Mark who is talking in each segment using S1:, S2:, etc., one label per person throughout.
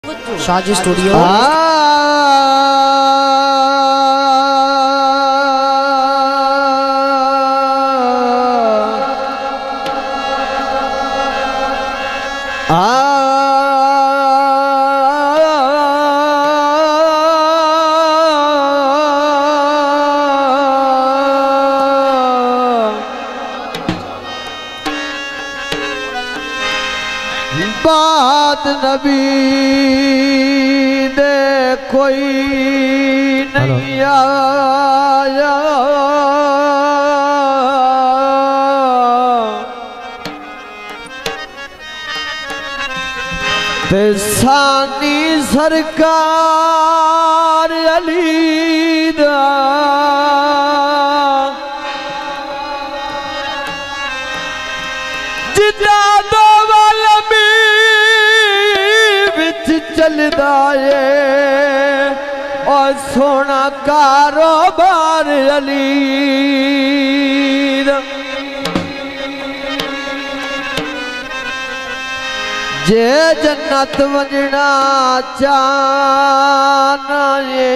S1: Shaji studio
S2: बात नबी दे कोई नहीं आया, ते सानी सरकार अली दा जिदा दो चलदा है और सोना कारोबार अली जे जन्नत वजना चाहना है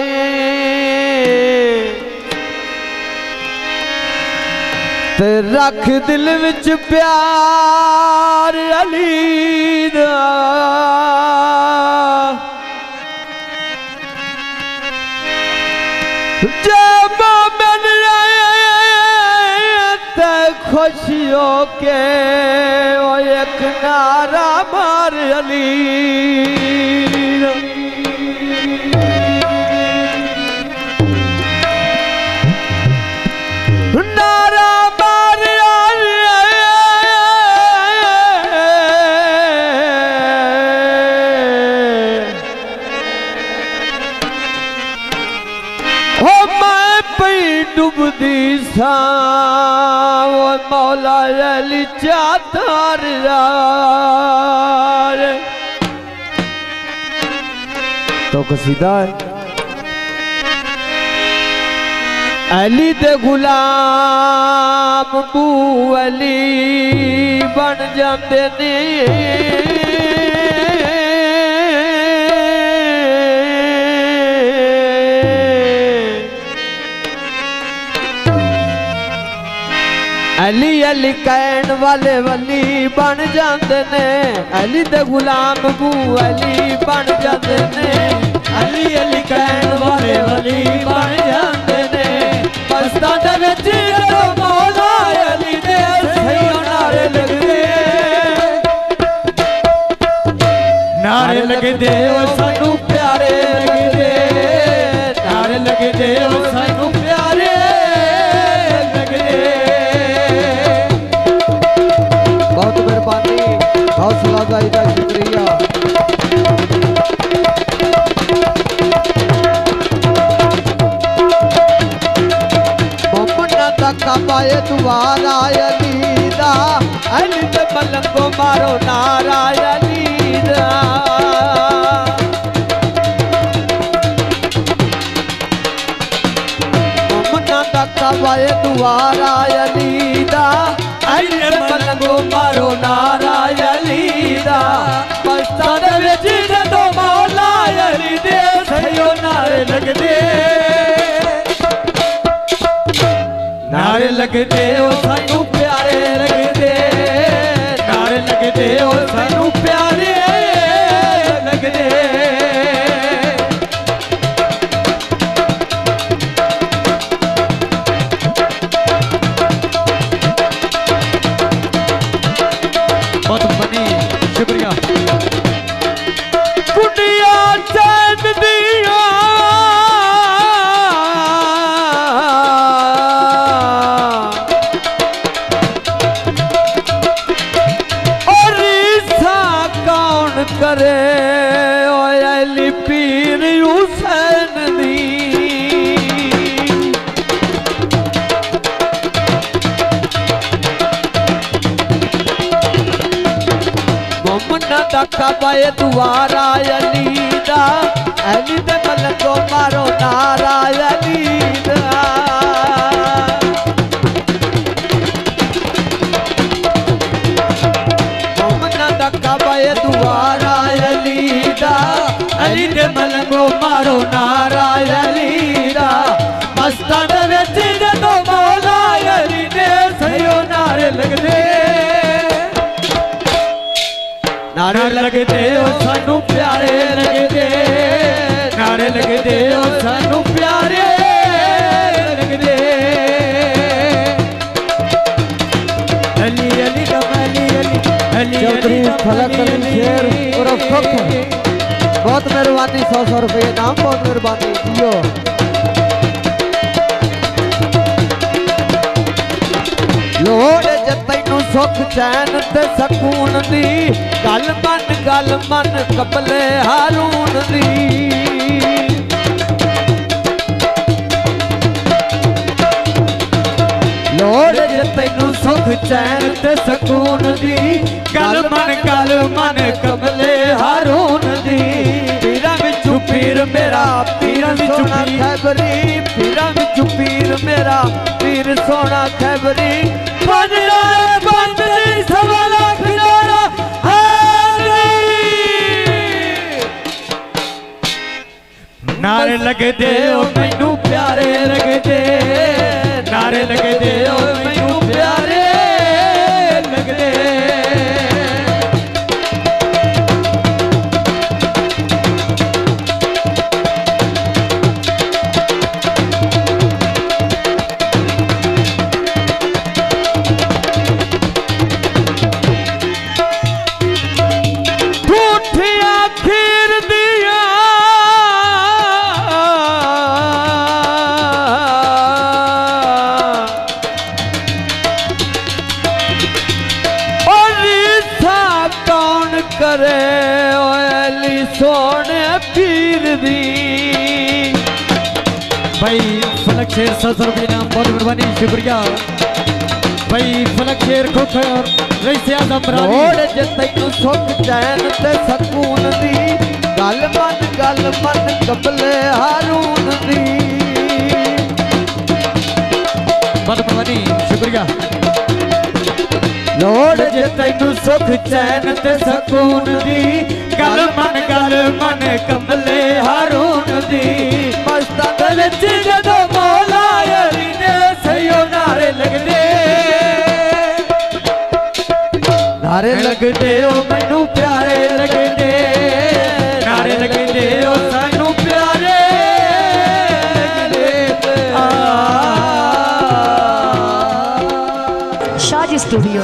S2: ते रख दिल विच प्यार अली दा, जब मिल ते खुशियों के वो एक नारा मार अली, नारा मार डुबदी सा वो मौला अली चादर तो कसीदा है अली दे गुलाम बू अली बन जाते ने, अली अली कहन वाले वली बन जाते ने, अली दे गुलाम बू अली बन जाते ने, अली अली कहन वाले वली बन जाते ने, बस्तां दे विच जदों मौला अली दे सही नारे लगदे, नारे लगदे ओ सानू प्यारे लगदे, नारे लगदे ओ सानू प्यारे लगदे। बहुत मेहरबानी, हौसला अफजाई का शुक्रिया। मोमना तक पाए दुआरा अली दा, अली ते मलंगो मारो नारा अली दा, मोमना तक पाए दुआरा अली दा, अली ते मलंगो मारो नारा अली दा, बस्तां दे विच जदों मौला अली दे सही नारे लगदे, नारे लगदे ओ सानू प्यारे लगदे, नारे लगदे ओ सानू प्यारे लगदे। बहुत बनी शुक्रिया। कुटिया चैन दिया और ईसा कौन करे ओ अली पीर हुसैन दी, मोमना तका पाए दुआरा अली दा, अली दे मलंगो मारो नारा अली दा, मोमना तका पाए दुआरा अली दा, लगो मारो नारा अली दा मस्तां दे विच जदों मौला अली ने सयो नारे लगदे ओ सानू प्यारे लगदे नारे लगदे ओ सानू प्यारे लगदे अली अली अली अली अली
S1: चौधरी फलक अली शेर उर्फ सुख बहुत मेहरबानी 100 रुपये नाम बहुत मेहरबानी जियो लोड़ जे तैनू सुख चैन ते सकून दी गल मन कबले हारून दी लोड़ जे तैनू सुख चैन ते सकून दी गल मन कबले हारून दी पीरा विचू पीर मेरा पीर सोना खैबरी पीरा विचू पीर मेरा पीर सोना खैबरी नारे लगदे ओ मैनू प्यारे लगदे नारे लगदे ओ मैनू प्यारे लगदे करे अली सोने पीर दी भाई फलक शेर 100 रुपये नाम बहुत मेहरबानी शुक्रिया भाई फलक शेर खोखर और रईस आजम रानी जे तैनू सुख चैन ते सकून दी गल मन कबले हारून दी बहुत मेहरबानी शुक्रिया लोड़ जे तैनू सुख चैन ते सकून दी गल मन कमले हारून दी मस्तां दे विच जदों मौला अली ने सयो नारे लगदे ओ मैनू प्यारे लगदे नारे लगदे ओ सानू प्यारे लगदे
S3: शाजी स्टूडियो।